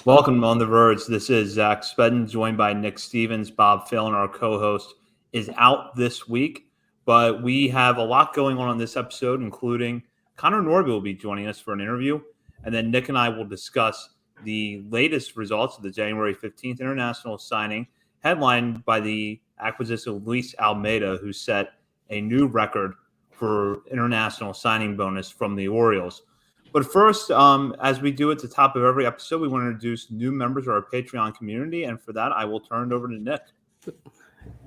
Welcome on the Verge. This is Zach Spedden, joined by Nick Stevens. Bob Phelan, our co-host, is out this week, but we have a lot going on this episode, including Connor Norby will be joining us for an interview, and then Nick and I will discuss the latest results of the January 15th international signing, headlined by the acquisition of Luis Almeida, who set a new record for international signing bonus from the Orioles. But first, as we do at the top of every episode, we want to introduce new members of our Patreon community. And for that, I will turn it over to Nick.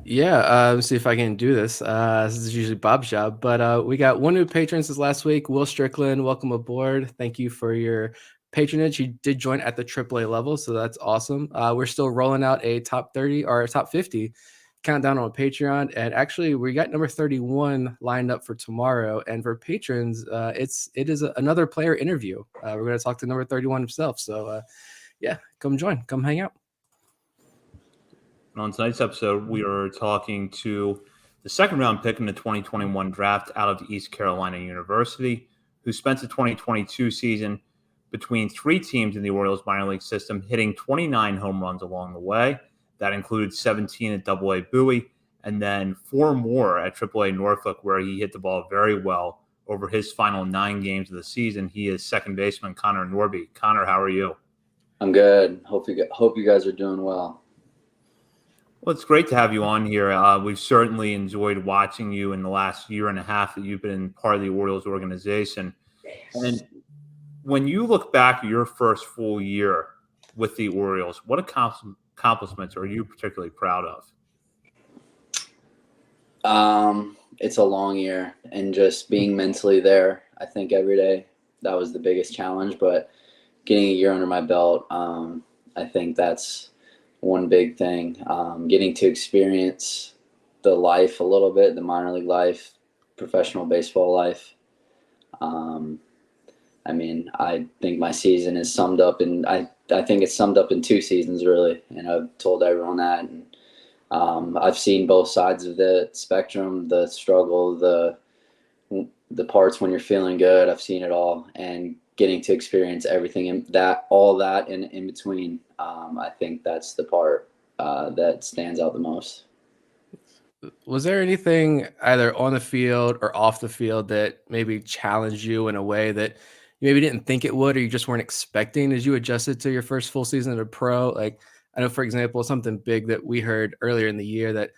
Yeah, let's see if I can do this. This is usually Bob's job, but we got one new patron since last week. Will Strickland, welcome aboard. Thank you for your patronage. He did join at the AAA level, so that's awesome. We're still rolling out a top 30 or a top 50 countdown on Patreon, and actually we got number 31 lined up for tomorrow. And for patrons, it is another player interview. We're going to talk to number 31 himself. So yeah, come join, come hang out. And on tonight's episode, we are talking to the second round pick in the 2021 draft out of East Carolina University, who spent the 2022 season between three teams in the Orioles minor league system, hitting 29 home runs along the way. That included 17 at AA Bowie and then 4 more at AAA Norfolk, where he hit the ball very well over his final 9 games of the season. He is second baseman Connor Norby. Connor, how are you? I'm good. Hope you guys are doing well. Well, it's great to have you on here. We've certainly enjoyed watching you in the last year and a half that you've been part of the Orioles organization. And when you look back at your first full year with the Orioles, what accomplishments are you particularly proud of? It's a long year, and just being mentally there, I think every day, that was the biggest challenge. But getting a year under my belt, I think that's one big thing. Getting to experience the life a little bit, the minor league life, professional baseball life. I think my season is summed up in I think it's summed up in 2 seasons, really, and I've told everyone that. And I've seen both sides of the spectrum, the struggle, the parts when you're feeling good. I've seen it all, and getting to experience everything in that, all that in between. I think that's the part that stands out the most. Was there anything either on the field or off the field that maybe challenged you in a way that you maybe didn't think it would, or you just weren't expecting as you adjusted to your first full season as a pro? Like, I know, for example, something big that we heard earlier in the year that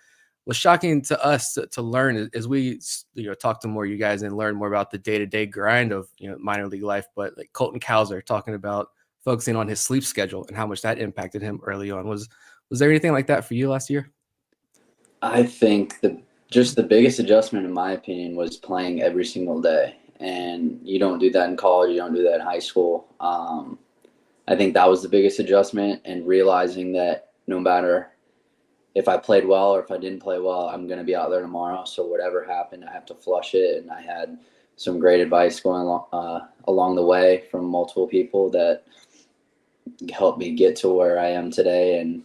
was shocking to us to learn as we talk to more of you guys and learn more about the day-to-day grind of minor league life. But like Colton Cowser talking about focusing on his sleep schedule and how much that impacted him early on. Was there anything like that for you last year? I think the biggest adjustment, in my opinion, was playing every single day. And you don't do that in college. You don't do that in high school. I think that was the biggest adjustment, and realizing that no matter if I played well or if I didn't play well, I'm going to be out there tomorrow. So whatever happened, I have to flush it. And I had some great advice going along the way from multiple people that helped me get to where I am today. And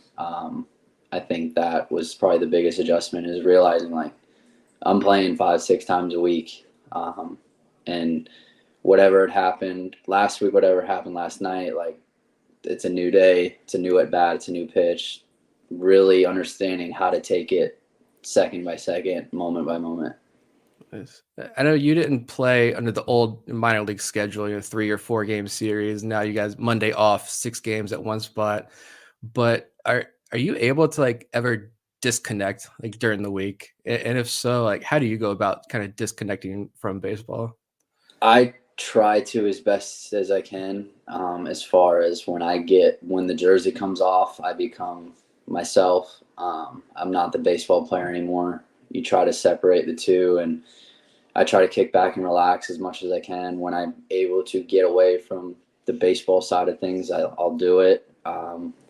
I think that was probably the biggest adjustment, is realizing like I'm playing 5-6 times a week. And whatever had happened last week, whatever happened last night, like it's a new day, it's a new at bat, it's a new pitch. Really understanding how to take it second by second, moment by moment. I know you didn't play under the old minor league schedule, 3 or 4 game series. Now you guys Monday off, 6 games at one spot. But are you able to like ever disconnect like during the week? And if so, like how do you go about kind of disconnecting from baseball? I try to as best as I can. As far as when the jersey comes off, I become myself. I'm not the baseball player anymore. You try to separate the two, and I try to kick back and relax as much as I can. When I'm able to get away from the baseball side of things, I'll do it.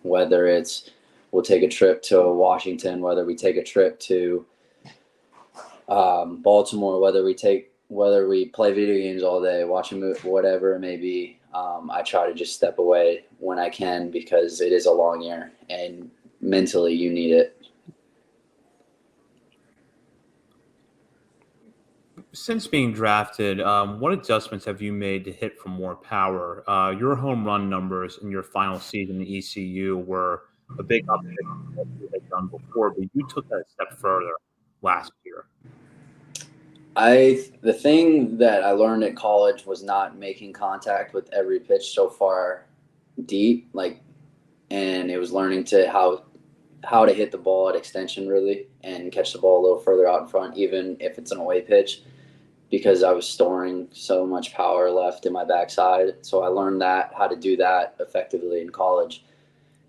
Whether it's we'll take a trip to Washington, whether we take a trip to Baltimore, whether we play video games all day, watch a movie, whatever it may be. I try to just step away when I can, because it is a long year and mentally you need it. Since being drafted, what adjustments have you made to hit for more power? Your home run numbers in your final season in ECU were a big uptick from what you had done before, but you took that a step further last year. The thing that I learned at college was not making contact with every pitch so far deep, and it was learning to how to hit the ball at extension really and catch the ball a little further out in front, even if it's an away pitch, because I was storing so much power left in my backside. So I learned how to do that effectively in college.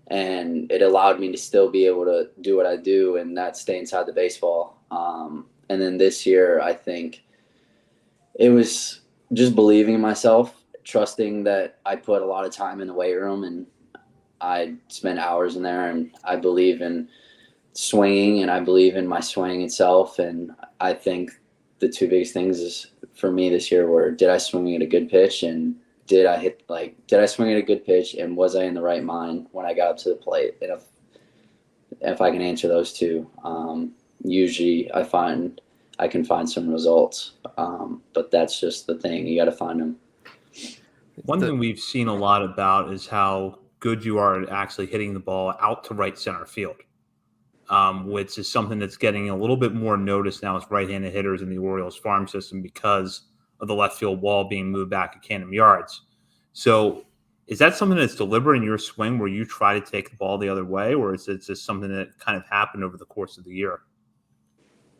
And it allowed me to still be able to do what I do and not stay inside the baseball. And then this year, I think it was just believing in myself, trusting that I put a lot of time in the weight room and I spent hours in there, and I believe in swinging and I believe in my swing itself. And I think the two biggest things for me this year were, did I swing at a good pitch, and did I swing at a good pitch, and was I in the right mind when I got up to the plate? And if I can answer those two, usually I find I can find some results. But that's just the thing. You got to find them. One thing we've seen a lot about is how good you are at actually hitting the ball out to right center field, which is something that's getting a little bit more notice now as right-handed hitters in the Orioles farm system because of the left field wall being moved back a can of yards. So is that something that's deliberate in your swing where you try to take the ball the other way, or is it just something that kind of happened over the course of the year?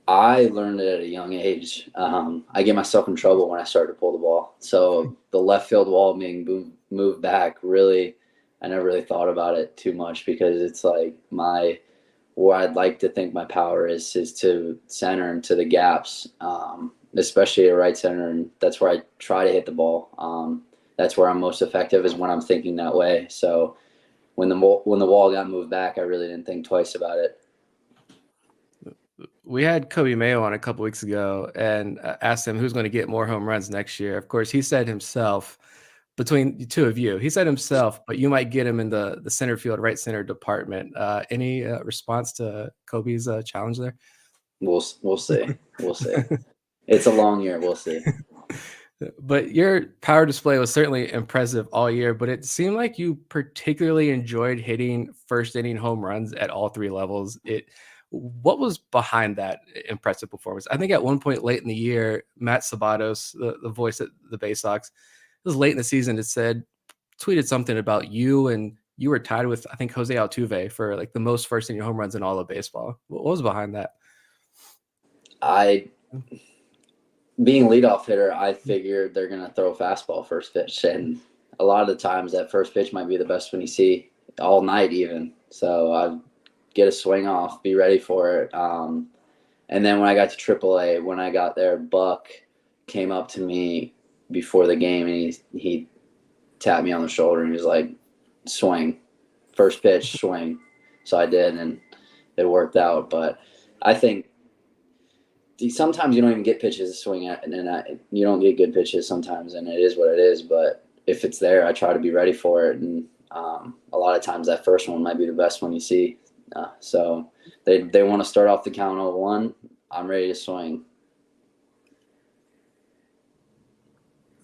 I learned it at a young age. I get myself in trouble when I started to pull the ball. So the left field wall being moved back, really, I never really thought about it too much, because it's like where I'd like to think my power is to center and to the gaps, especially at right center. And that's where I try to hit the ball. That's where I'm most effective, is when I'm thinking that way. So when the wall got moved back, I really didn't think twice about it. We had Kobe Mayo on a couple weeks ago and asked him who's going to get more home runs next year. Of course, he said himself, between the two of you, he said himself, but you might get him in the center field, right center department. Any response to Kobe's challenge there? We'll see. We'll see. It's a long year. We'll see. But your power display was certainly impressive all year, but it seemed like you particularly enjoyed hitting first inning home runs at all three levels. What was behind that impressive performance? I think at one point late in the year, Matt Sabatos, the voice at the Bay Sox, it was late in the season, tweeted something about you, and you were tied with, I think, Jose Altuve for like the most first inning home runs in all of baseball. What was behind that? Being leadoff hitter, I figured they're going to throw a fastball first pitch. And a lot of the times that first pitch might be the best one you see all night even. So I get a swing off, be ready for it. And then when I got to AAA, when I got there, Buck came up to me before the game, and he tapped me on the shoulder and he was like, swing, first pitch, swing. So I did, and it worked out. But I think sometimes you don't even get pitches to swing at, and you don't get good pitches sometimes, and it is what it is. But if it's there, I try to be ready for it. And a lot of times that first one might be the best one you see. So they want to start off the count 0-1. I'm ready to swing.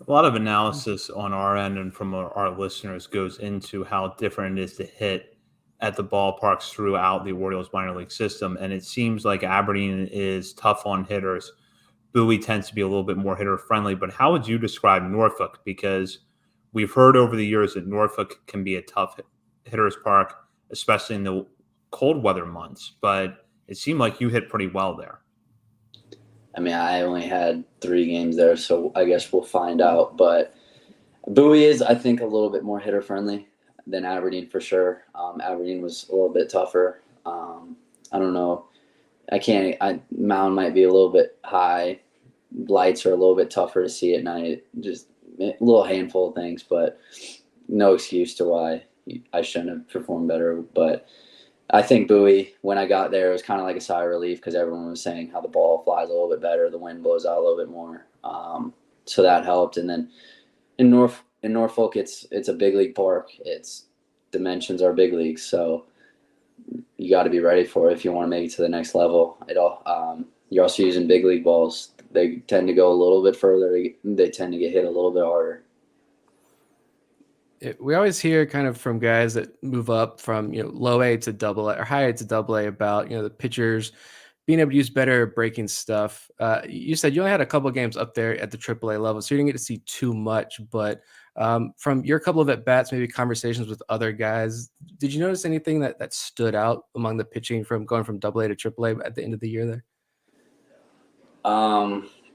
A lot of analysis on our end and from our listeners goes into how different it is to hit at the ballparks throughout the Orioles minor league system. And it seems like Aberdeen is tough on hitters. Bowie tends to be a little bit more hitter friendly. But how would you describe Norfolk? Because we've heard over the years that Norfolk can be a tough hitter's park, especially in the cold weather months. But it seemed like you hit pretty well there. I mean, I only had 3 games there, so I guess we'll find out. But Bowie is, I think, a little bit more hitter friendly than Aberdeen for sure. Aberdeen was a little bit tougher. I don't know. Mound might be a little bit high. Lights are a little bit tougher to see at night. Just a little handful of things, but no excuse to why I shouldn't have performed better. But I think Bowie, when I got there, it was kind of like a sigh of relief, because everyone was saying how the ball flies a little bit better, the wind blows out a little bit more. So that helped. And then in Norfolk, it's a big league park. Its dimensions are big leagues, so you got to be ready for it if you want to make it to the next level. You're also using big league balls. they tend to go a little bit further. They tend to get hit a little bit harder. We always hear kind of from guys that move up from low A to double A or high A to double A about the pitchers being able to use better breaking stuff. You said you only had a couple of games up there at the AAA level, so you didn't get to see too much. But from your couple of at bats, maybe conversations with other guys, did you notice anything that stood out among the pitching from going from AA to AAA at the end of the year there?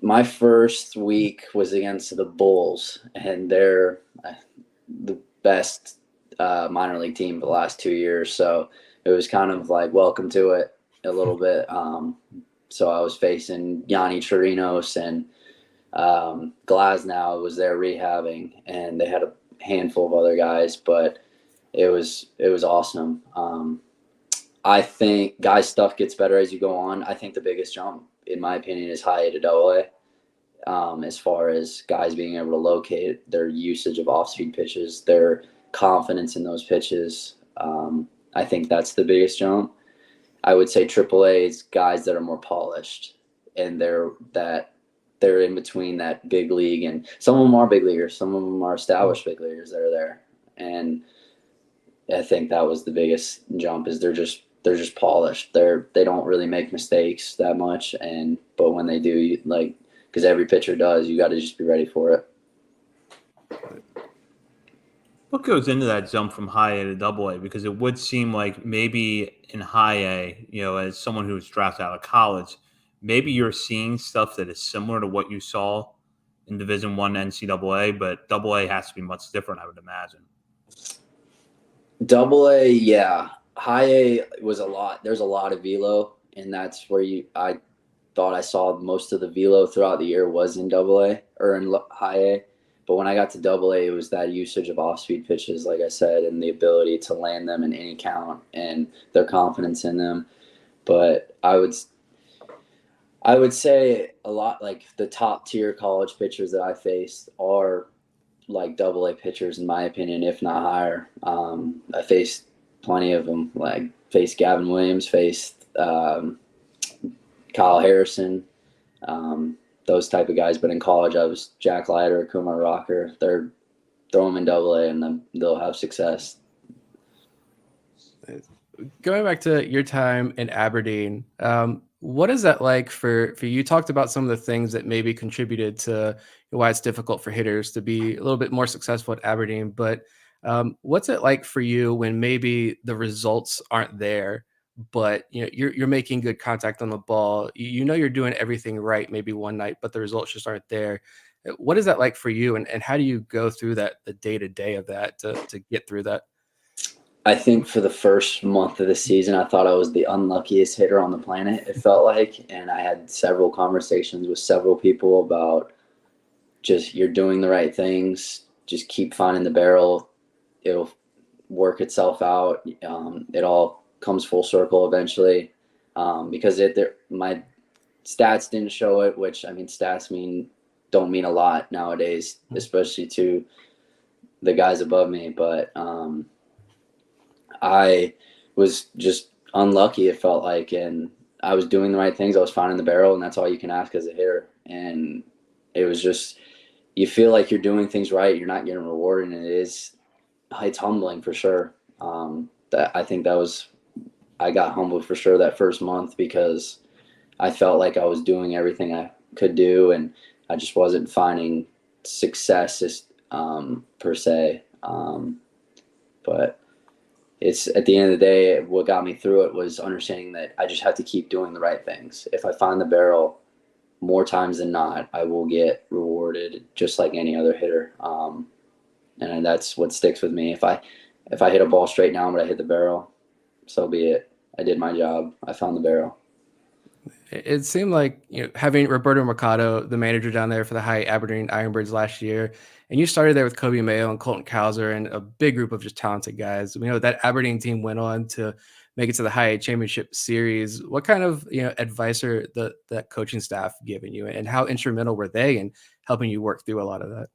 My first week was against the Bulls, and they're the best minor league team for the last 2 years. So it was kind of like welcome to it a little bit. So I was facing Yanni Chirinos and Glasnow was there rehabbing, and they had a handful of other guys, but it was awesome. I think guys' stuff gets better as you go on. I think the biggest jump, in my opinion, is high A to double A. As far as guys being able to locate their usage of off-speed pitches, their confidence in those pitches, I think that's the biggest jump. I would say AAA is guys that are more polished, and they're in between that big league, and some of them are big leaguers, some of them are established big leaguers that are there, and I think that was the biggest jump. Is they're just polished. They don't really make mistakes that much, but when they do, because every pitcher does, you got to just be ready for it. What goes into that jump from high A to double A? Because it would seem like maybe in high A, as someone who was drafted out of college, maybe you're seeing stuff that is similar to what you saw in Division I NCAA, but double A has to be much different, I would imagine. Double A, yeah. High A was a lot. There's a lot of velo, and that's where I thought I saw most of the velo throughout the year was in double A or in high A. But when I got to double A, it was that usage of off-speed pitches, like I said, and the ability to land them in any count and their confidence in them. But I would say a lot, like the top tier college pitchers that I faced are like double A pitchers, in my opinion, if not higher. I faced plenty of them, like faced Gavin Williams, faced Kyle Harrison, those type of guys. But in college, I was Jack Leiter, Kumar Rocker. Throw them in double A and then they'll have success. Going back to your time in Aberdeen, what is that like for you? You talked about some of the things that maybe contributed to why it's difficult for hitters to be a little bit more successful at Aberdeen, but what's it like for you when maybe the results aren't there, but you're making good contact on the ball, you're doing everything right maybe one night, but the results just aren't there? What is that like for you, and how do you go through that, the day-to-day of that, to get through that? I think for the first month of the season, I thought I was the unluckiest hitter on the planet, it felt like. And I had several conversations with several people about just, you're doing the right things. Just keep finding the barrel. It'll work itself out. It all comes full circle eventually. Because my stats didn't show it, which, I mean, stats don't mean a lot nowadays, especially to the guys above me. But I was just unlucky, it felt like, and I was doing the right things. I was finding the barrel, and that's all you can ask as a hitter. And it was just, you feel like you're doing things right, you're not getting rewarded, and it's humbling for sure. I think I got humbled for sure that first month, because I felt like I was doing everything I could do, and I just wasn't finding success per se. But it's, at the end of the day, what got me through it was understanding that I just have to keep doing the right things. If I find the barrel more times than not, I will get rewarded just like any other hitter. And that's what sticks with me. If I hit a ball straight now, but I hit the barrel, so be it. I did my job. I found the barrel. It seemed like having Roberto Mercado, the manager down there for the High Aberdeen Ironbirds last year, and you started there with Kobe Mayo and Colton Cowser and a big group of just talented guys. We know that Aberdeen team went on to make it to the High A Championship Series. What kind of advice are that coaching staff giving you, and how instrumental were they in helping you work through a lot of that?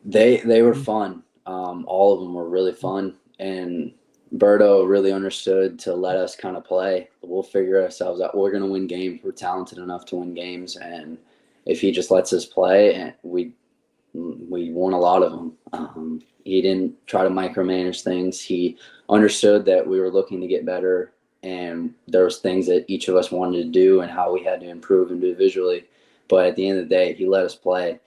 They were fun. All of them were really fun, and Berto really understood to let us kind of play. We'll figure ourselves out. We're going to win games. We're talented enough to win games, and if he just lets us play, and we won a lot of them. He didn't try to micromanage things. He understood that we were looking to get better, and there was things that each of us wanted to do and how we had to improve individually. But at the end of the day, he let us play,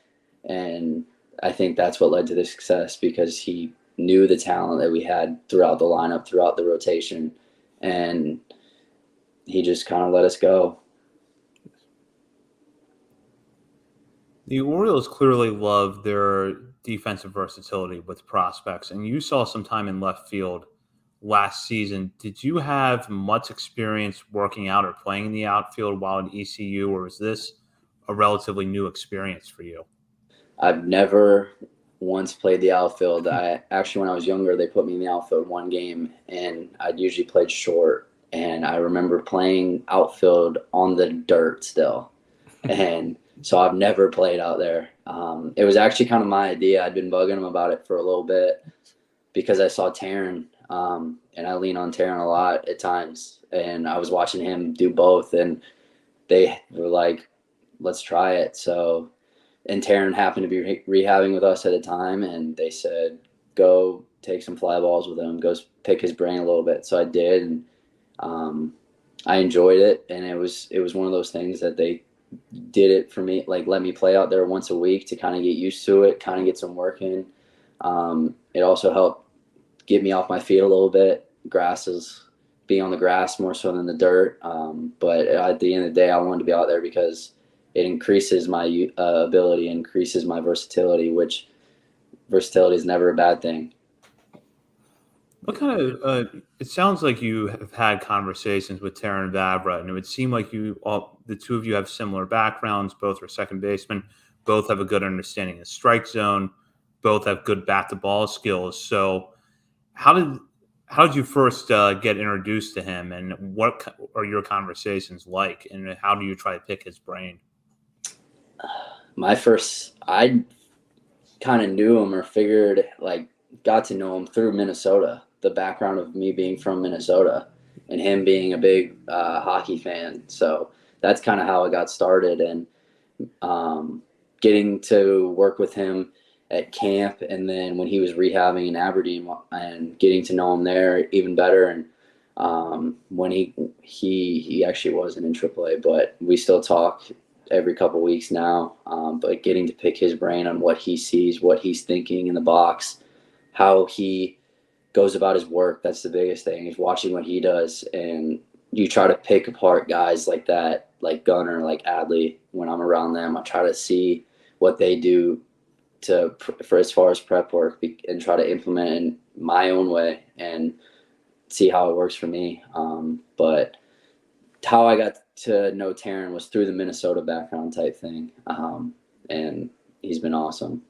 and I think that's what led to the success, because he knew the talent that we had throughout the lineup, throughout the rotation, and he just kind of let us go. The Orioles clearly love their defensive versatility with prospects, and you saw some time in left field last season. Did you have much experience working out or playing in the outfield while at ECU, or was this a relatively new experience for you? I've never once played the outfield. I actually, when I was younger, they put me in the outfield one game, and I'd usually played short. And I remember playing outfield on the dirt still. And so I've never played out there. It was actually kind of my idea. I'd been bugging him about it for a little bit because I saw Taryn, and I lean on Taryn a lot at times. And I was watching him do both, and they were like, let's try it. So, and Taryn happened to be rehabbing with us at the time, and they said, go take some fly balls with him, go pick his brain a little bit. So I did, and I enjoyed it. And it was one of those things that they did it for me, like let me play out there once a week to kind of get used to it, kind of get some work in. It also helped get me off my feet a little bit. Being on the grass more so than the dirt. But at the end of the day, I wanted to be out there because it increases my ability, increases my versatility, which versatility is never a bad thing. What kind of? It sounds like you have had conversations with Taryn Vavra, and it would seem like the two of you have similar backgrounds. Both are second basemen. Both have a good understanding of the strike zone. Both have good bat to ball skills. So, how did you first get introduced to him, and what are your conversations like, and how do you try to pick his brain? I kind of knew him, or got to know him through Minnesota. The background of me being from Minnesota and him being a big hockey fan. So that's kind of how it got started. And getting to work with him at camp, and then when he was rehabbing in Aberdeen, and getting to know him there even better. And when he actually wasn't in AAA, but we still talk every couple of weeks now. But getting to pick his brain on what he sees, what he's thinking in the box, how he goes about his work. That's the biggest thing, is watching what he does. And you try to pick apart guys like that, like Gunnar, like Adley. When I'm around them, I try to see what they do for as far as prep work, and try to implement it in my own way and see how it works for me. But how I got to know Taryn was through the Minnesota background type thing. And he's been awesome.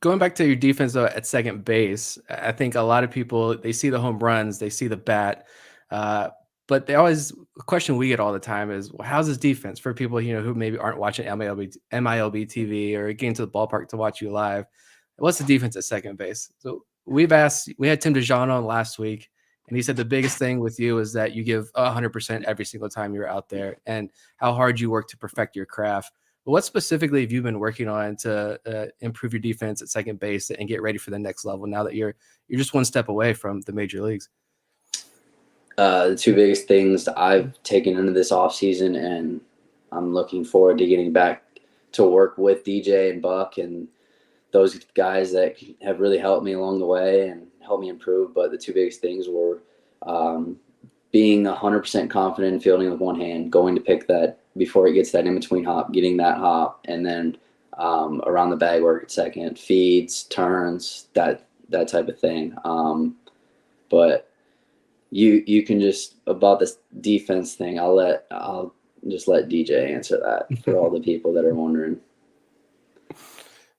Going back to your defense though, at second base, I think a lot of people, they see the home runs, they see the bat, but the question we get all the time is, well, how's his defense, for people who maybe aren't watching MILB TV or getting to the ballpark to watch you live? What's the defense at second base? So we had Tim DeJohn on last week, and he said the biggest thing with you is that you give 100% every single time you're out there, and how hard you work to perfect your craft. But what specifically have you been working on to improve your defense at second base and get ready for the next level, now that you're just one step away from the major leagues? The two biggest things I've taken into this offseason, and I'm looking forward to getting back to work with DJ and Buck and those guys that have really helped me along the way and helped me improve. But the two biggest things were being 100% confident in fielding with one hand, going to pick that before it gets that in-between hop, getting that hop, and then around the bag work at second, feeds, turns, that type of thing. But you can just, about this defense thing, I'll just let DJ answer that for all the people that are wondering.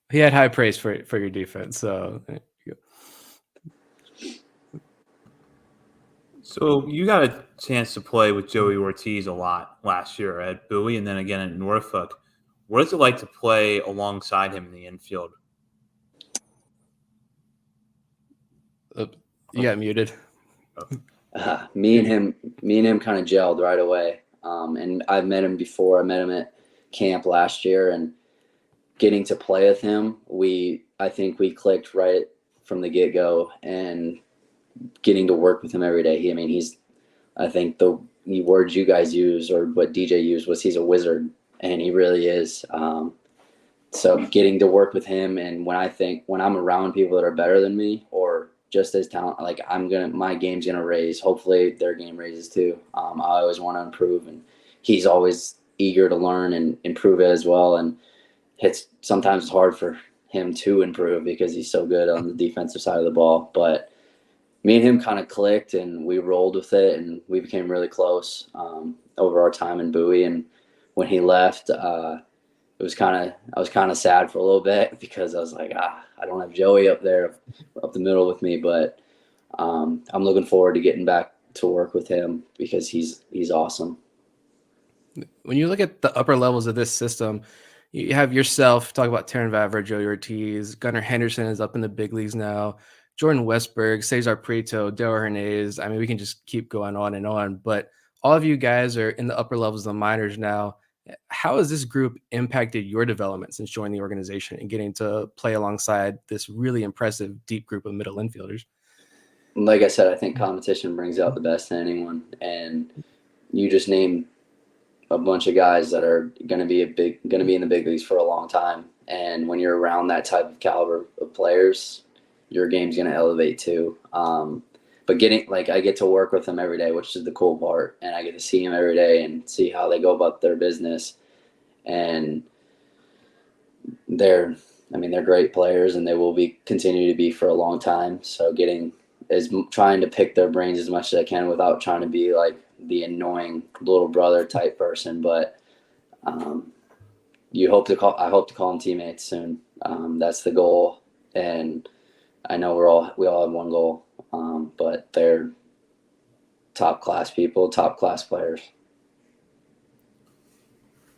He had high praise for your defense, so. So you got a chance to play with Joey Ortiz a lot last year at Bowie, and then again at Norfolk. What is it like to play alongside him in the infield? You got muted. Me and him kind of gelled right away. And I've met him before. I met him at camp last year, and getting to play with him, I think we clicked right from the get-go, and getting to work with him every day. I think the words you guys use or what DJ used was he's a wizard, and he really is. So getting to work with him, and when I'm around people that are better than me or just as talented, like my game's gonna raise. Hopefully their game raises too. I always want to improve, and he's always eager to learn and improve it as well. And sometimes it's hard for him to improve because he's so good on the defensive side of the ball. But me and him kind of clicked, and we rolled with it, and we became really close over our time in Bowie. And when he left, I was kind of sad for a little bit because I was like, I don't have Joey up there, up the middle with me. But I'm looking forward to getting back to work with him because he's awesome. When you look at the upper levels of this system, you have yourself talk about Terran Vavra, Joey Ortiz, Gunnar Henderson is up in the big leagues now, Jordan Westberg, Cesar Prieto, Daryl Hernandez. I mean, we can just keep going on and on, but all of you guys are in the upper levels of the minors now. How has this group impacted your development since joining the organization and getting to play alongside this really impressive deep group of middle infielders? Like I said, I think competition brings out the best in anyone, and you just named a bunch of guys that are going to be in the big leagues for a long time. And when you're around that type of caliber of players, your game's going to elevate too. But I get to work with them every day, which is the cool part. And I get to see them every day and see how they go about their business. And they're great players, and they will continue to be for a long time. So trying to pick their brains as much as I can without trying to be like the annoying little brother type person. But I hope to call them teammates soon. That's the goal. And I know we all have one goal. But they're top class people, top class players.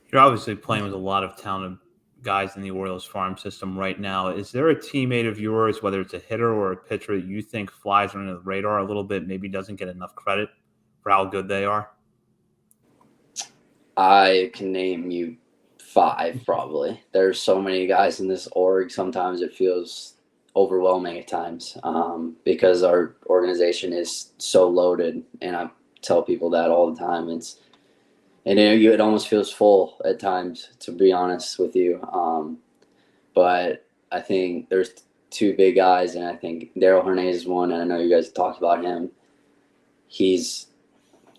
You're obviously playing with a lot of talented guys in the Orioles farm system right now. Is there a teammate of yours, whether it's a hitter or a pitcher, that you think flies under the radar a little bit, maybe doesn't get enough credit for how good they are? I can name you 5 probably. There's so many guys in this org. Sometimes it feels overwhelming at times because our organization is so loaded, and I tell people that all the time. It almost feels full at times, to be honest with you. But I think there's 2 big guys, and I think Daryl Hernandez is one, and I know you guys have talked about him. He's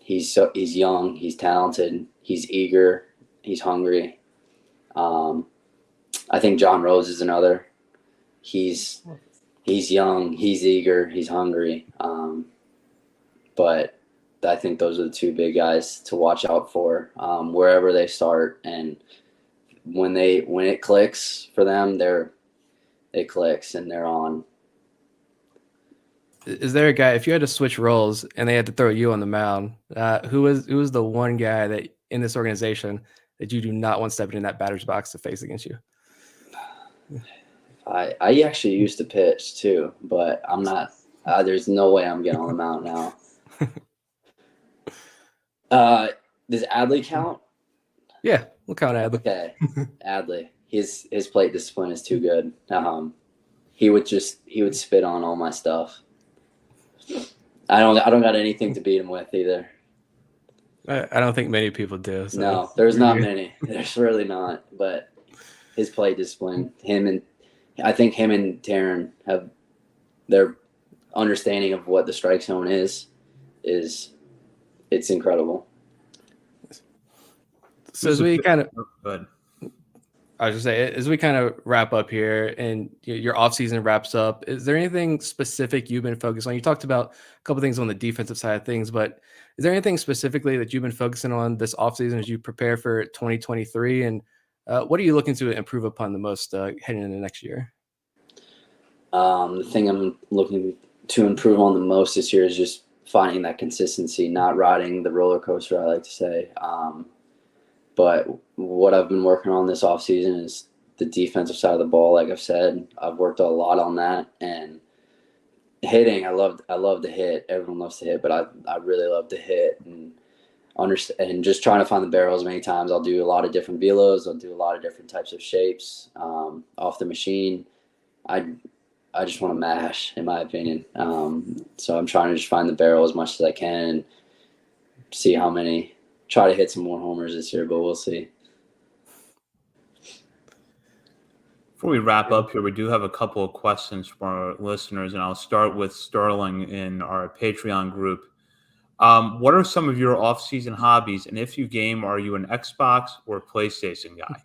young, he's talented, he's eager, he's hungry. I think John Rose is another. He's young, he's eager, he's hungry. But I think those are the 2 big guys to watch out for wherever they start. And when it clicks for them, it clicks and they're on. Is there a guy, if you had to switch roles and they had to throw you on the mound, who is the one guy that in this organization that you do not want stepping in that batter's box to face against you? I actually used to pitch too, but I'm not. There's no way I'm getting on the mound now. Does Adley count? Yeah, we'll count Adley. Okay, Adley. His plate discipline is too good. He would spit on all my stuff. I don't got anything to beat him with either. I don't think many people do. So. No, there's not many. There's really not. But his plate discipline, I think him and Terran have their understanding of what the strike zone is it's incredible. So as we kind of, good. I was gonna say, as we kind of wrap up here and your off season wraps up, is there anything specific you've been focused on? You talked about a couple things on the defensive side of things, but is there anything specifically that you've been focusing on this off season as you prepare for 2023? And what are you looking to improve upon the most heading into next year? The thing I'm looking to improve on the most this year is just finding that consistency, not riding the roller coaster, I like to say. But what I've been working on this offseason is the defensive side of the ball. Like I've said, I've worked a lot on that. And hitting, I love to hit. Everyone loves to hit, but I really love to hit. And and just trying to find the barrels many times. I'll do a lot of different velos. I'll do a lot of different types of shapes off the machine. I just want to mash, in my opinion. So I'm trying to just find the barrel as much as I can and see how many. Try to hit some more homers this year, but we'll see. Before we wrap up here, we do have a couple of questions from our listeners, and I'll start with Sterling in our Patreon group. What are some of your off-season hobbies? And if you game, are you an Xbox or PlayStation guy?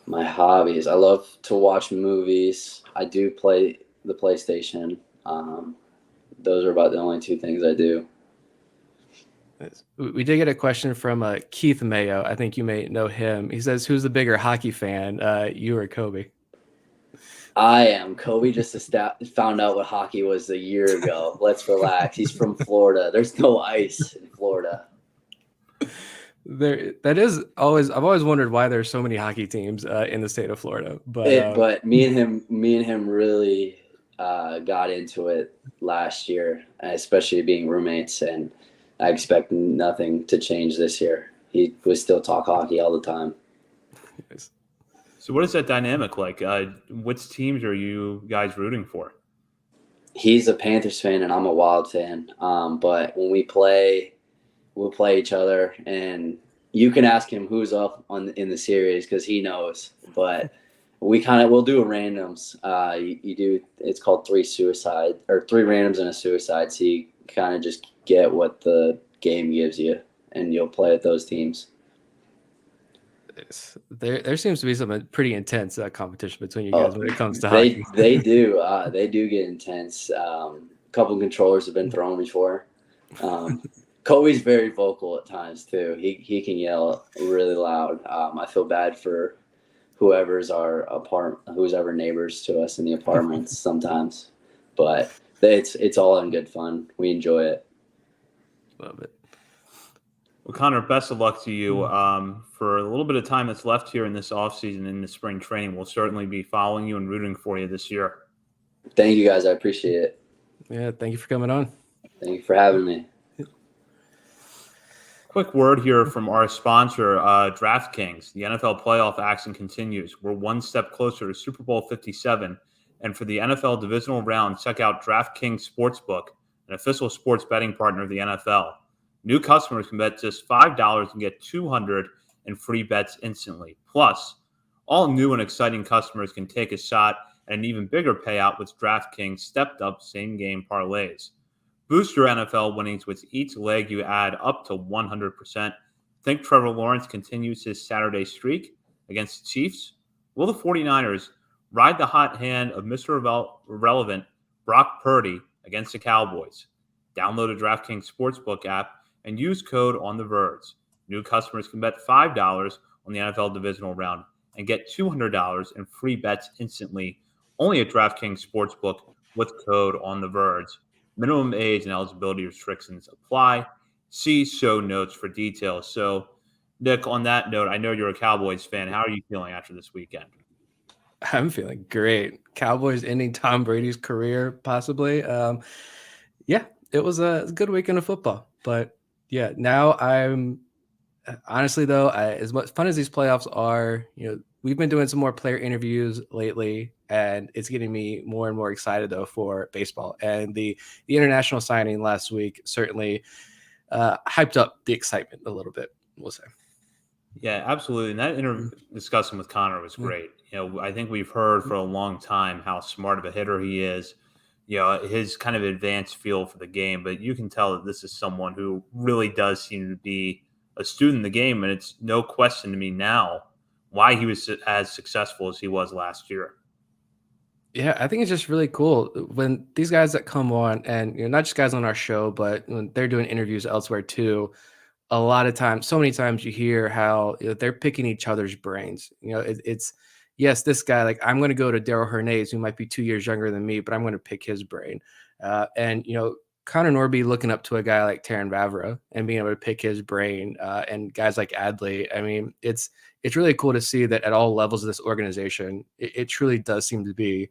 My hobbies. I love to watch movies. I do play the PlayStation. Those are about the only two things I do. We did get a question from Keith Mayo. I think you may know him. He says, who's the bigger hockey fan, you or Kobe? I am. Kobe just found out what hockey was a year ago. Let's relax. He's from Florida. There's no ice in Florida. I've always wondered why there's so many hockey teams in the state of Florida. But me and him really got into it last year, especially being roommates, and I expect nothing to change this year. He would still talk hockey all the time. Nice. So what is that dynamic like? Which teams are you guys rooting for? He's a Panthers fan and I'm a Wild fan. But when we play, we'll play each other, and you can ask him who's up in the series because he knows. But we'll do a randoms. You do, it's called three randoms and a suicide. So you kind of just get what the game gives you, and you'll play at those teams. There seems to be some pretty intense competition between you guys when it comes to hockey. They do get intense. A couple of controllers have been thrown before. Kobe's very vocal at times too. He can yell really loud. I feel bad for whoever's whoever neighbors to us in the apartments sometimes, but it's all in good fun. We enjoy it. Love it. Well, Connor, best of luck to you. For a little bit of time that's left here in this offseason, in the spring training, we'll certainly be following you and rooting for you this year. Thank you, guys. I appreciate it. Yeah, thank you for coming on. Thank you for having me. Quick word here from our sponsor, DraftKings. The NFL playoff action continues. We're one step closer to Super Bowl 57. And for the NFL divisional round, check out DraftKings Sportsbook, an official sports betting partner of the NFL. New customers can bet just $5 and get $200 in free bets instantly. Plus, all new and exciting customers can take a shot at an even bigger payout with DraftKings stepped-up same-game parlays. Boost your NFL winnings with each leg you add up to 100%. Think Trevor Lawrence continues his Saturday streak against the Chiefs? Will the 49ers ride the hot hand of Mr. Irrelevant Brock Purdy against the Cowboys? Download a DraftKings Sportsbook app and use code on the Verge. New customers can bet $5 on the NFL divisional round and get $200 in free bets instantly only at DraftKings Sportsbook with code on the Verge. Minimum age and eligibility restrictions apply. See show notes for details. So, Nick, on that note, I know you're a Cowboys fan. How are you feeling after this weekend? I'm feeling great. Cowboys ending Tom Brady's career, possibly. Yeah, it was a good weekend of football. But yeah, now I'm honestly though, as much fun as these playoffs are, we've been doing some more player interviews lately, and it's getting me more and more excited though for baseball. And the international signing last week certainly hyped up the excitement a little bit, we'll say. Yeah, absolutely. And that discussion with Connor was great. I think we've heard for a long time how smart of a hitter he is. His kind of advanced feel for the game, but you can tell that this is someone who really does seem to be a student in the game, and it's no question to me now why he was as successful as he was last year. Yeah, I think it's just really cool when these guys that come on, and not just guys on our show, but when they're doing interviews elsewhere too, a lot of times, so many times you hear how they're picking each other's brains. It's yes, this guy, like I'm going to go to Daryl Hernandez, who might be 2 years younger than me, but I'm going to pick his brain. And Connor Norby looking up to a guy like Taryn Vavra and being able to pick his brain, and guys like Adley. I mean, it's really cool to see that at all levels of this organization, it truly does seem to be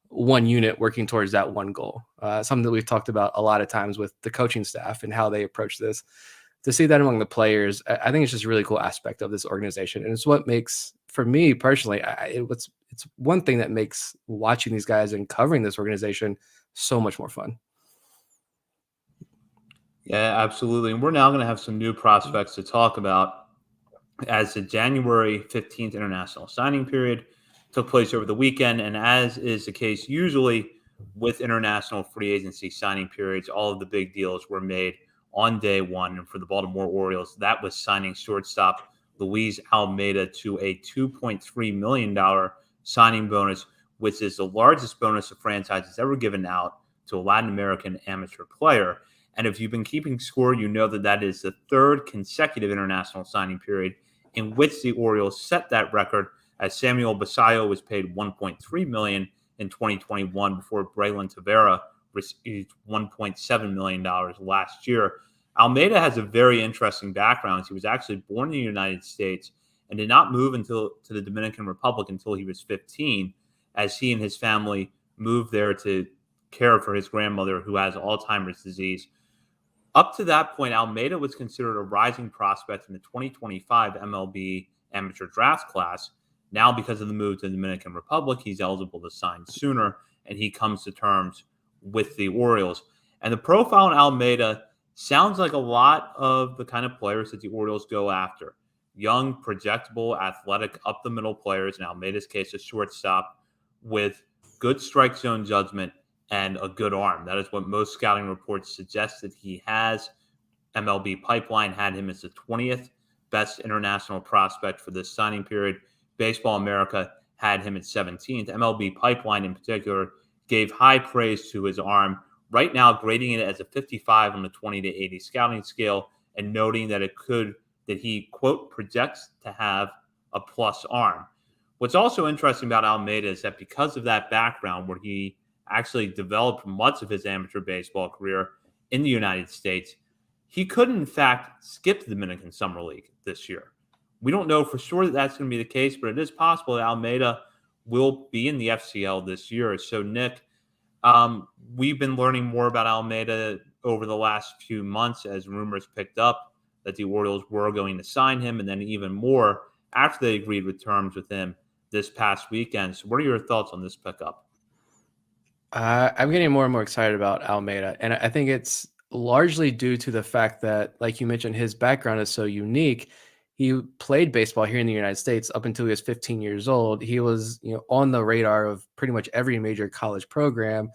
one unit working towards that one goal. Something that we've talked about a lot of times with the coaching staff and how they approach this. to see that among the players, I think it's just a really cool aspect of this organization. And it's what makes, for me personally, it's one thing that makes watching these guys and covering this organization so much more fun. Yeah, absolutely. And we're now going to have some new prospects to talk about as the January 15th international signing period took place over the weekend. And as is the case usually with international free agency signing periods, all of the big deals were made on day one. And for the Baltimore Orioles, that was signing shortstop Luis Almeida to a $2.3 million signing bonus, which is the largest bonus the franchise has ever given out to a Latin American amateur player. And if you've been keeping score, you know that that is the third consecutive international signing period in which the Orioles set that record, as Samuel Basallo was paid $1.3 million in 2021 before Braylon Tavera received $1.7 million last year. Almeida has a very interesting background. He was actually born in the United States and did not move to the Dominican Republic until he was 15, as he and his family moved there to care for his grandmother who has Alzheimer's disease. Up to that point, Almeida was considered a rising prospect in the 2025 MLB amateur draft class. Now, because of the move to the Dominican Republic, he's eligible to sign sooner, and he comes to terms with the Orioles. And the profile in Almeida sounds like a lot of the kind of players that the Orioles go after. Young, projectable, athletic, up-the-middle players, in Almeida's case, a shortstop with good strike zone judgment and a good arm. That is what most scouting reports suggest that he has. MLB Pipeline had him as the 20th best international prospect for this signing period. Baseball America had him at 17th. MLB Pipeline in particular gave high praise to his arm, right now grading it as a 55 on the 20 to 80 scouting scale, and noting that he, quote, projects to have a plus arm. What's also interesting about Almeida is that because of that background, where he actually developed much of his amateur baseball career in the United States, he could, in fact, skip the Dominican Summer League this year. We don't know for sure that that's going to be the case, but it is possible that Almeida will be in the FCL this year. So, Nick, we've been learning more about Almeida over the last few months as rumors picked up that the Orioles were going to sign him, and then even more after they agreed with terms with him this past weekend. So what are your thoughts on this pickup? I'm getting more and more excited about Almeida, and I think it's largely due to the fact that, like you mentioned, his background is so unique. He played baseball here in the United States up until he was 15 years old. He was, on the radar of pretty much every major college program,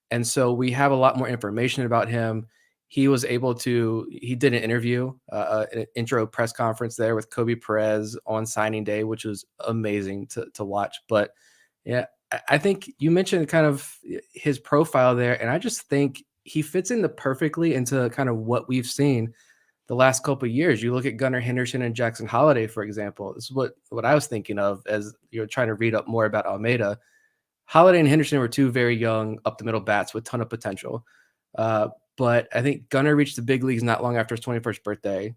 and so we have a lot more information about him. He did an interview, an intro press conference there with Kobe Perez on signing day, which was amazing to watch. But yeah, I think you mentioned kind of his profile there, and I just think he fits in perfectly into kind of what we've seen the last couple of years. You look at Gunnar Henderson and Jackson Holliday, for example. This is what I was thinking of as you're trying to read up more about Almeida. Holliday and Henderson were two very young, up-the-middle bats with a ton of potential. But I think Gunnar reached the big leagues not long after his 21st birthday.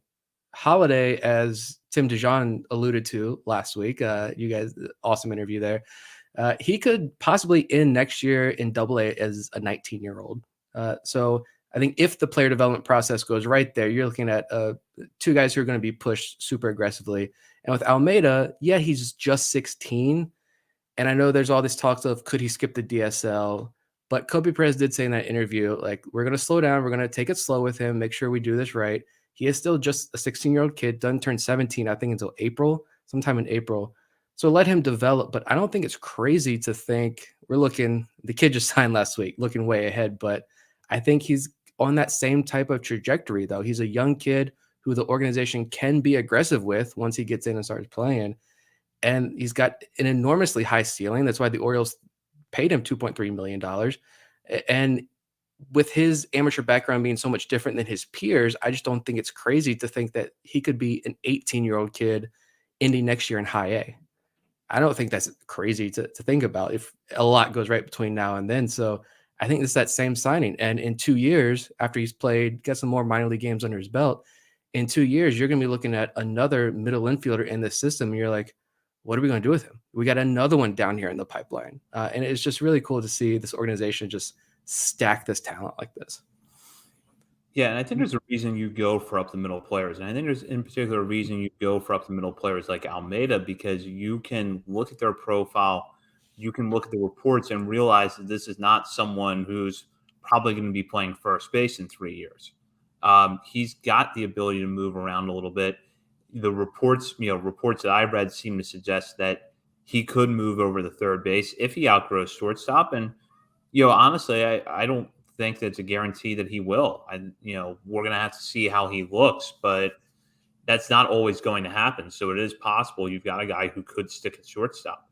Holliday, as Tim DeJean alluded to last week, you guys, awesome interview there. He could possibly end next year in Double-A as a 19-year-old. So I think if the player development process goes right there, you're looking at two guys who are going to be pushed super aggressively. And with Almeida, yeah, he's just 16. And I know there's all this talks of could he skip the DSL? But Kobe Perez did say in that interview, like, we're going to slow down. We're going to take it slow with him, make sure we do this right. He is still just a 16-year-old kid, doesn't turn 17, I think, until sometime in April. So let him develop. But I don't think it's crazy to think the kid just signed last week, looking way ahead. But I think he's on that same type of trajectory, though. He's a young kid who the organization can be aggressive with once he gets in and starts playing. And he's got an enormously high ceiling. That's why the Orioles paid him $2.3 million. And with his amateur background being so much different than his peers, I just don't think it's crazy to think that he could be an 18-year-old kid ending next year in high A. I don't think that's crazy to think about if a lot goes right between now and then. So I think it's that same signing. And in 2 years, after he's got some more minor league games under his belt, in 2 years, you're going to be looking at another middle infielder in the system. And you're like, what are we going to do with him? We got another one down here in the pipeline. And it's just really cool to see this organization just stack this talent like this. Yeah, and I think there's a reason you go for up the middle players. And I think there's in particular a reason you go for up the middle players like Almeida because you can look at their profile, you can look at the reports and realize that this is not someone who's probably going to be playing first base in 3 years. He's got the ability to move around a little bit. The reports that I read seem to suggest that he could move over to third base if he outgrows shortstop. And honestly, I don't think that's a guarantee that he will. We're going to have to see how he looks, but that's not always going to happen. So it is possible you've got a guy who could stick at shortstop.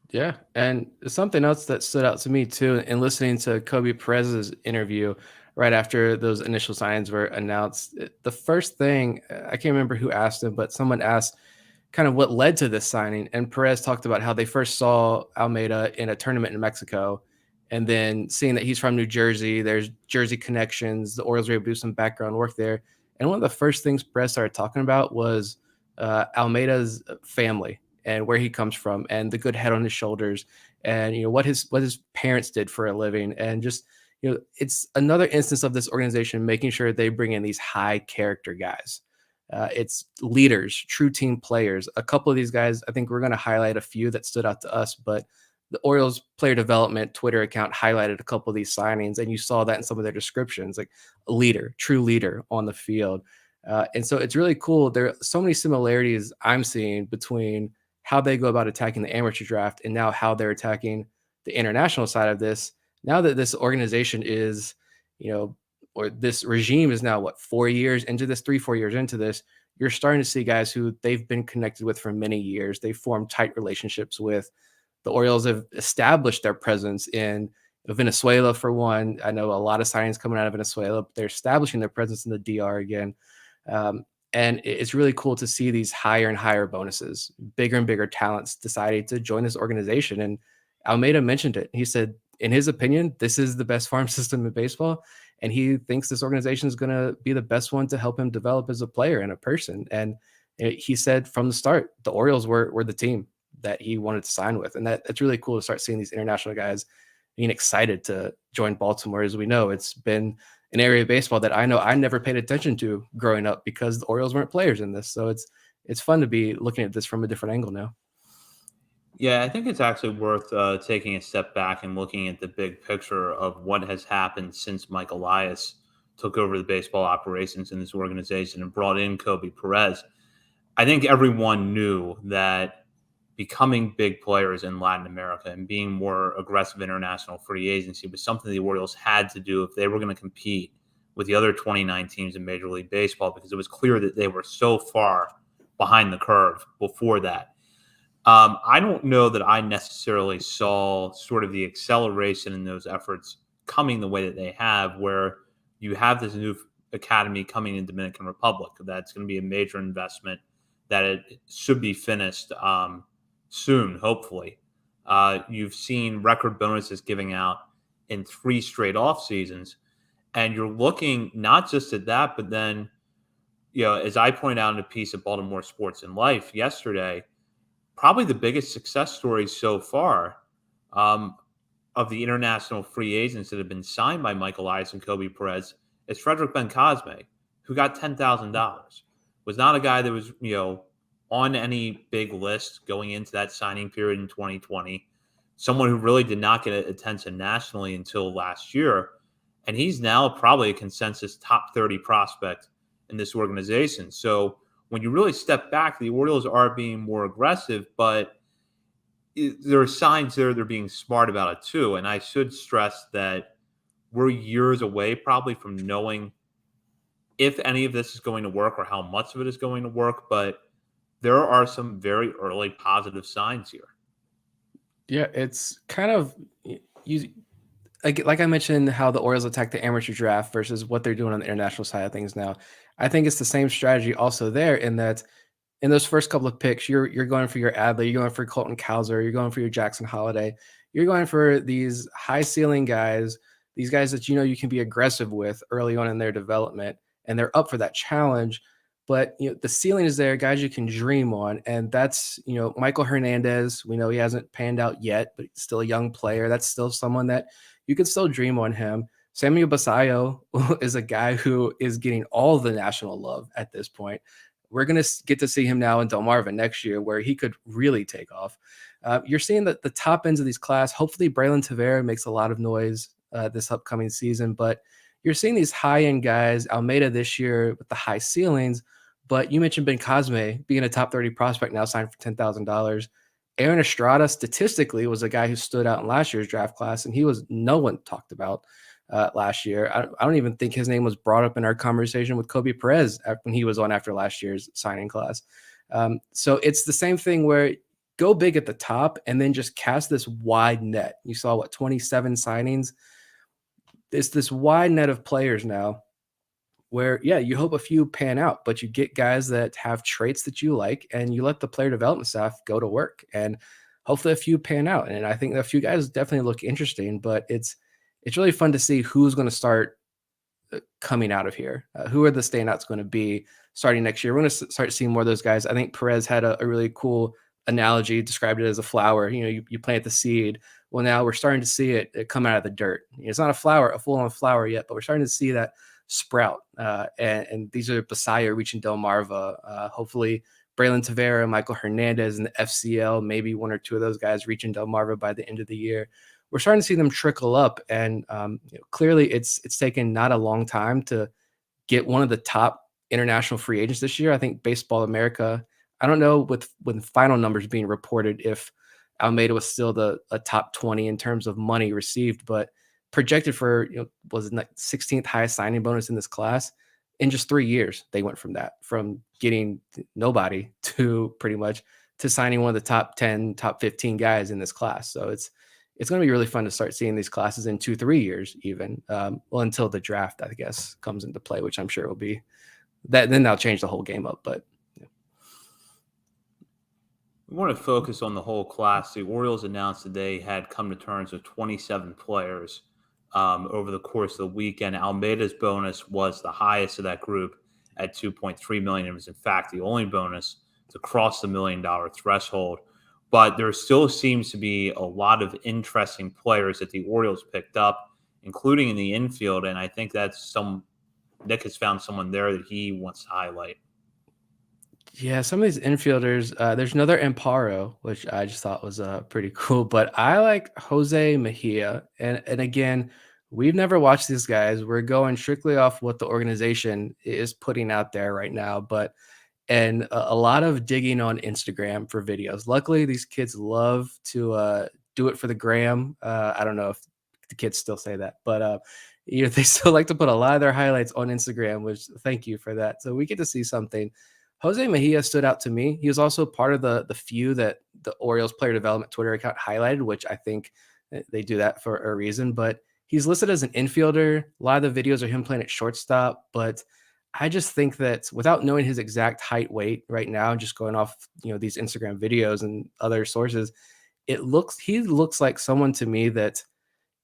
Yeah. And something else that stood out to me too, in listening to Kobe Perez's interview right after those initial signs were announced, the first thing, I can't remember who asked him, but someone asked kind of what led to this signing. And Perez talked about how they first saw Almeida in a tournament in Mexico. And then seeing that he's from New Jersey, there's Jersey connections, the Orioles were able to do some background work there. And one of the first things Perez started talking about was Almeida's family and where he comes from and the good head on his shoulders and what his parents did for a living. And just it's another instance of this organization making sure they bring in these high character guys. It's leaders, true team players. A couple of these guys, I think we're going to highlight a few that stood out to us, but the Orioles player development Twitter account highlighted a couple of these signings, and you saw that in some of their descriptions, like a leader, true leader on the field. And so it's really cool. There are so many similarities I'm seeing between how they go about attacking the amateur draft and now how they're attacking the international side of this. Now that this organization is, or this regime is now 4 years into this, 3-4 years into this, you're starting to see guys who they've been connected with for many years. They've formed tight relationships with. The Orioles have established their presence in Venezuela for one. I know a lot of signings coming out of Venezuela, but they're establishing their presence in the DR again. And it's really cool to see these higher and higher bonuses, bigger and bigger talents deciding to join this organization. And Almeida mentioned it. He said, in his opinion, this is the best farm system in baseball. And he thinks this organization is going to be the best one to help him develop as a player and a person. And he said from the start, the Orioles were the team that he wanted to sign with. And that's really cool to start seeing these international guys being excited to join Baltimore. As we know, it's been an area of baseball that I know I never paid attention to growing up because the Orioles weren't players in this. So it's fun to be looking at this from a different angle now. Yeah, I think it's actually worth taking a step back and looking at the big picture of what has happened since Mike Elias took over the baseball operations in this organization and brought in Kobe Perez. I think everyone knew that becoming big players in Latin America and being more aggressive international free agency was something the Orioles had to do if they were going to compete with the other 29 teams in Major League Baseball, because it was clear that they were so far behind the curve before that. I don't know that I necessarily saw sort of the acceleration in those efforts coming the way that they have, where you have this new academy coming in Dominican Republic. That's going to be a major investment that it should be finished soon, hopefully. You've seen record bonuses giving out in 3 straight off seasons, and you're looking not just at that, but then, as I pointed out in a piece of Baltimore Sports and Life yesterday, probably the biggest success story so far of the international free agents that have been signed by Michael Elias and Kobe Perez is Frederick Ben-Cosme, who got $10,000. Was not a guy that was, on any big list going into that signing period in 2020. Someone who really did not get attention nationally until last year. And he's now probably a consensus top 30 prospect in this organization. So when you really step back, the Orioles are being more aggressive, but there are signs there they're being smart about it too. And I should stress that we're years away probably from knowing if any of this is going to work or how much of it is going to work, but there are some very early positive signs here. Yeah, it's kind of like I mentioned how the Orioles attack the amateur draft versus what they're doing on the international side of things now. I think it's the same strategy also there in that in those first couple of picks, you're going for your Adley, you're going for Colton Cowser, you're going for your Jackson Holiday, you're going for these high ceiling guys, these guys that you can be aggressive with early on in their development, and they're up for that challenge. But the ceiling is there, guys you can dream on, and that's Michael Hernandez. We know he hasn't panned out yet, but he's still a young player. That's still someone that you can still dream on him. Samuel Basayo is a guy who is getting all the national love at this point. We're going to get to see him now in Delmarva next year, where he could really take off. You're seeing that the top ends of these class. Hopefully, Braylon Tavera makes a lot of noise this upcoming season, but you're seeing these high-end guys. Almeida this year with the high ceilings, but you mentioned Ben Cosme being a top 30 prospect now, signed for $10,000. Aaron Estrada statistically was a guy who stood out in last year's draft class, and he was no one talked about last year. I don't even think his name was brought up in our conversation with Kobe Perez when he was on after last year's signing class. So it's the same thing where go big at the top and then just cast this wide net. You saw 27 signings. It's this wide net of players now where, yeah, you hope a few pan out, but you get guys that have traits that you like and you let the player development staff go to work, and hopefully a few pan out. And I think a few guys definitely look interesting, but it's really fun to see who's going to start coming out of here. Who are the standouts going to be starting next year? We're going to start seeing more of those guys. I think Perez had a really cool analogy, described it as a flower. You plant the seed. Well, now we're starting to see it come out of the dirt. It's not a full-on flower yet, but we're starting to see that sprout. And these are Basayo reaching Delmarva. Hopefully, Braylon Tavera, Michael Hernandez in the FCL, maybe one or two of those guys reaching Delmarva by the end of the year. We're starting to see them trickle up, and clearly it's taken not a long time to get one of the top international free agents this year. I think Baseball America, I don't know with final numbers being reported if Almeida was still a top 20 in terms of money received, but projected for was the 16th highest signing bonus in this class. In just 3 years, they went from getting nobody to pretty much to signing one of the top 10, top 15 guys in this class. So it's going to be really fun to start seeing these classes in 2-3 years, even until the draft, I guess, comes into play, which I'm sure will be that. Then they'll change the whole game up. But we want to focus on the whole class. The Orioles announced that they had come to terms with 27 players over the course of the weekend. Almeida's bonus was the highest of that group at $2.3 million. It was, in fact, the only bonus to cross the $1 million threshold. But there still seems to be a lot of interesting players that the Orioles picked up, including in the infield. And I think that's Nick has found someone there that he wants to highlight. yeah, some of these infielders, there's another Amparo, which I just thought was pretty cool. But I like Jose Mejia. And again, we've never watched these guys. We're going strictly off what the organization is putting out there right now. And a lot of digging on Instagram for videos. Luckily, these kids love to do it for the gram. I don't know if the kids still say that, but they still like to put a lot of their highlights on Instagram, which thank you for that. So we get to see something. Jose Mejia stood out to me. He was also part of the few that the Orioles player development Twitter account highlighted, which I think they do that for a reason. But he's listed as an infielder. A lot of the videos are him playing at shortstop, but I just think that without knowing his exact height, weight right now, just going off, these Instagram videos and other sources, he looks like someone to me that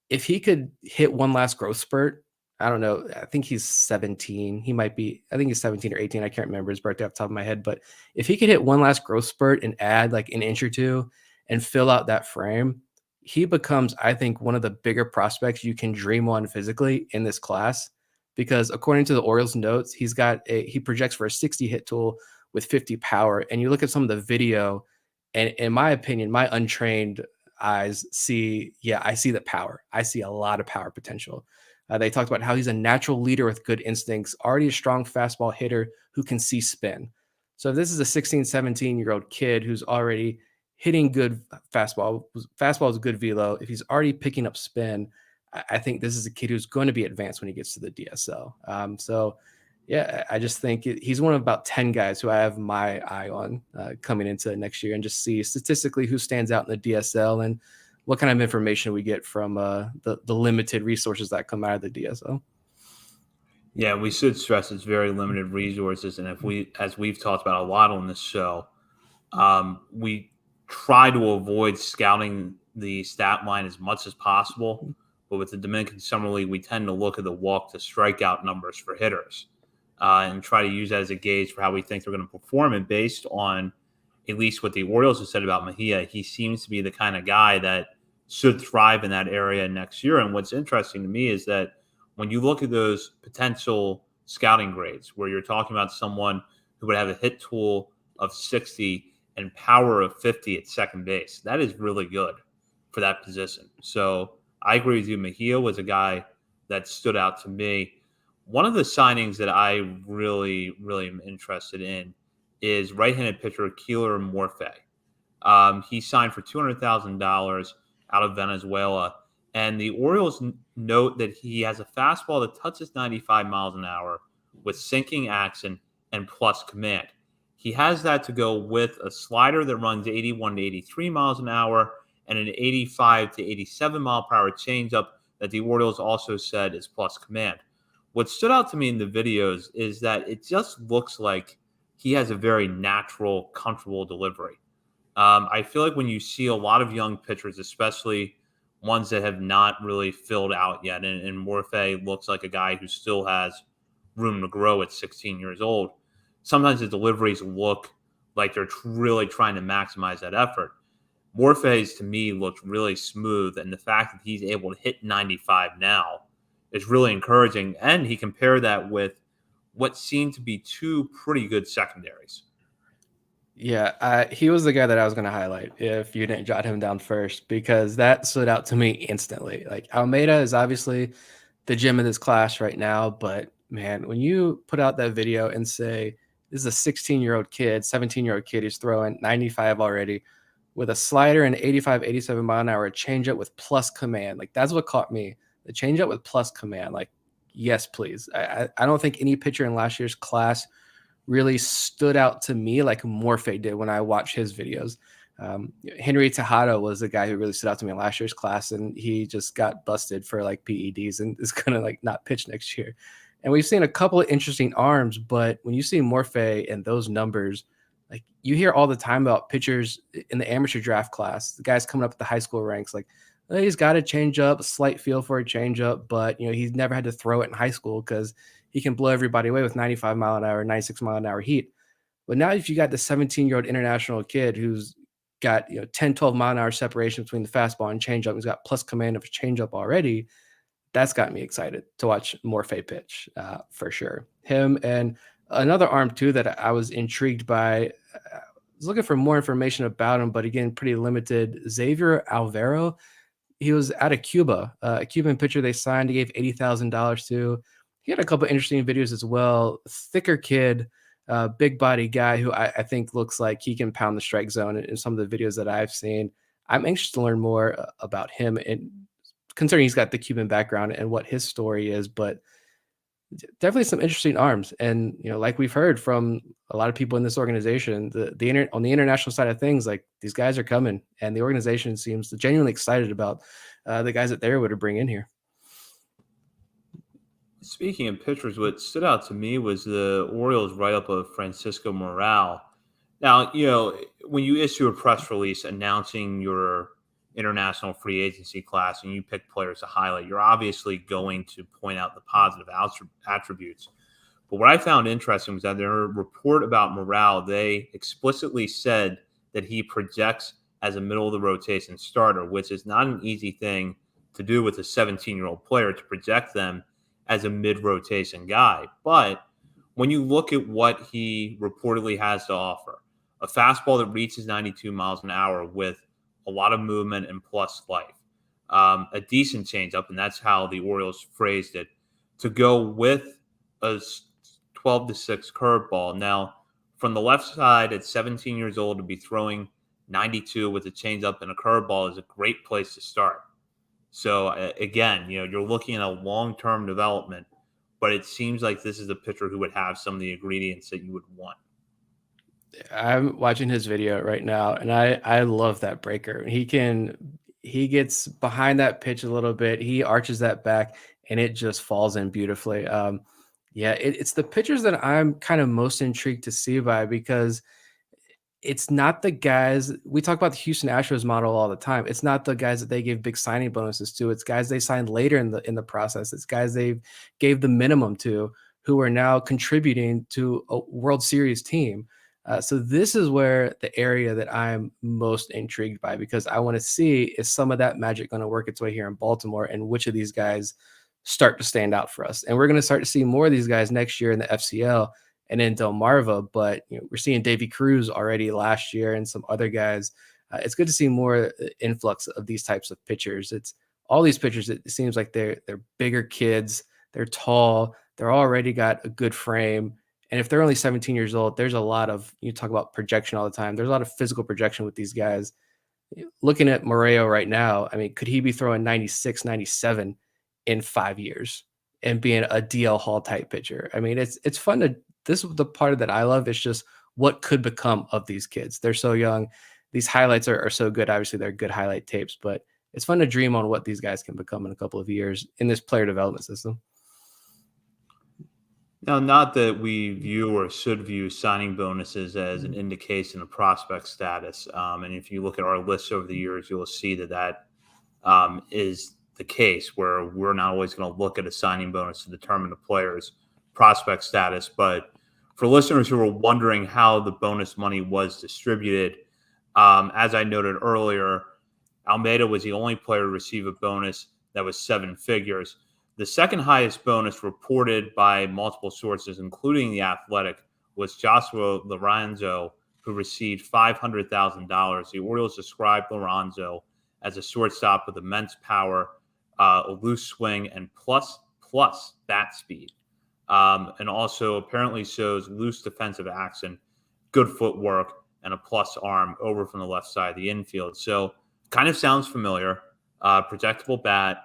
if he could hit one last growth spurt, I don't know. I think he's 17. I think he's 17 or 18. I can't remember his birthday off the top of my head, but if he could hit one last growth spurt and add like an inch or two and fill out that frame, he becomes, I think, one of the bigger prospects you can dream on physically in this class. Because according to the Orioles notes, he projects for a 60 hit tool with 50 power. And you look at some of the video, and in my opinion, my untrained eyes I see the power. I see a lot of power potential. They talked about how he's a natural leader with good instincts, already a strong fastball hitter who can see spin. So if this is a 16, 17-year-old kid who's already hitting good fastball is a good velo. If he's already picking up spin, I think this is a kid who's going to be advanced when he gets to the DSL. So, yeah, I just think he's one of about 10 guys who I have my eye on coming into next year, and just see statistically who stands out in the DSL and what kind of information we get from the limited resources that come out of the DSL. Yeah, we should stress it's very limited resources. And as we've talked about a lot on this show, we try to avoid scouting the stat line as much as possible. But with the Dominican Summer League, we tend to look at the walk to strikeout numbers for hitters and try to use that as a gauge for how we think they're going to perform. And based on at least what the Orioles have said about Mejia, he seems to be the kind of guy that should thrive in that area next year. And what's interesting to me is that when you look at those potential scouting grades, where you're talking about someone who would have a hit tool of 60 and power of 50 at second base, that is really good for that position. So I agree with you. Mejia was a guy that stood out to me. One of the signings that I really, really am interested in is right-handed pitcher Keeler Morphe. He signed for $200,000 out of Venezuela, and the Orioles note that he has a fastball that touches 95 miles an hour with sinking action and plus command. He has that to go with a slider that runs 81 to 83 miles an hour and an 85 to 87 mile per hour changeup that the Orioles also said is plus command. What stood out to me in the videos is that it just looks like he has a very natural, comfortable delivery. I feel like when you see a lot of young pitchers, especially ones that have not really filled out yet, and Morphe looks like a guy who still has room to grow at 16 years old, sometimes the deliveries look like they're really trying to maximize that effort. Morphe's, to me, looked really smooth, and the fact that he's able to hit 95 now is really encouraging. And he compared that with what seemed to be two pretty good secondaries. Yeah, he was the guy that I was going to highlight if you didn't jot him down first, because that stood out to me instantly. Like, Almeida is obviously the gem of this class right now, but man, when you put out that video and say this is a 16-year-old kid, 17-year-old kid who's throwing 95 already with a slider and 85, 87 mile an hour changeup with plus command, like that's what caught me. The changeup with plus command, like, yes, please. I don't think any pitcher in last year's class really stood out to me like Morphe did when I watched his videos. Henry Tejada was the guy who really stood out to me in last year's class, and he just got busted for like PEDs and is going to like not pitch next year. And we've seen a couple of interesting arms, but when you see Morphe and those numbers, like you hear all the time about pitchers in the amateur draft class, the guys coming up at the high school ranks, like, well, he's got a change up, a slight feel for a change up, but he's never had to throw it in high school because he can blow everybody away with 95 mile an hour, 96 mile an hour heat. But now if you got the 17-year-old international kid who's got 10, 12 mile an hour separation between the fastball and changeup, he's got plus command of a changeup already, that's got me excited to watch Morphe pitch for sure. Him and another arm too that I was intrigued by. I was looking for more information about him, but again, pretty limited. Xavier Alvaro. He was out of Cuba, a Cuban pitcher they signed. He gave $80,000 to. He had a couple of interesting videos as well. Thicker kid, big body guy who I think looks like he can pound the strike zone in some of the videos that I've seen. I'm anxious to learn more about him, and considering he's got the Cuban background and what his story is, but definitely some interesting arms. And like we've heard from a lot of people in this organization, on the international side of things, like these guys are coming, and the organization seems genuinely excited about the guys that they're able to bring in here. Speaking of pitchers, what stood out to me was the Orioles write-up of Francisco Morel. Now, when you issue a press release announcing your international free agency class and you pick players to highlight, you're obviously going to point out the positive attributes. But what I found interesting was that their report about Morel, they explicitly said that he projects as a middle of the rotation starter, which is not an easy thing to do with a 17-year-old player, to project them as a mid-rotation guy. But when you look at what he reportedly has to offer, a fastball that reaches 92 miles an hour with a lot of movement and plus life, a decent changeup, and that's how the Orioles phrased it, to go with a 12-6 curveball. Now, from the left side at 17 years old, to be throwing 92 with a changeup and a curveball is a great place to start. So again, you're looking at a long-term development, but it seems like this is a pitcher who would have some of the ingredients that you would want. I'm watching his video right now, and I love that breaker. He gets behind that pitch a little bit. He arches that back, and it just falls in beautifully. It's the pitchers that I'm kind of most intrigued to see by, because it's not the guys we talk about the Houston Astros model all the time. It's not the guys that they give big signing bonuses to. It's guys they signed later in the process. It's guys they gave the minimum to, who are now contributing to a World Series team. So this is where the area that I'm most intrigued by, because I want to see, is some of that magic going to work its way here in Baltimore, and which of these guys start to stand out for us. And we're going to start to see more of these guys next year in the FCL and in Delmarva. But we're seeing Davy Cruz already last year and some other guys. It's good to see more influx of these types of pitchers. It's all these pitchers. It seems like they're bigger kids. They're tall. They're already got a good frame. And if they're only 17 years old, there's a lot of, you talk about projection all the time. There's a lot of physical projection with these guys. Looking at Moreo right now, I mean, could he be throwing 96, 97 in 5 years and being a DL Hall type pitcher? I mean, it's fun to, this is the part that I love. It's just what could become of these kids. They're so young. These highlights are so good. Obviously, they're good highlight tapes, but it's fun to dream on what these guys can become in a couple of years in this player development system. Now, not that we view or should view signing bonuses as an indication of prospect status. And if you look at our lists over the years, you'll see that is the case, where we're not always going to look at a signing bonus to determine the player's prospect status. But for listeners who are wondering how the bonus money was distributed, as I noted earlier, Almeida was the only player to receive a bonus that was 7 figures. The second highest bonus reported by multiple sources, including The Athletic, was Joshua Lorenzo, who received $500,000. The Orioles described Lorenzo as a shortstop with immense power, a loose swing, and plus bat speed. And also apparently shows loose defensive action, good footwork, and a plus arm over from the left side of the infield. So kind of sounds familiar. Projectable bat,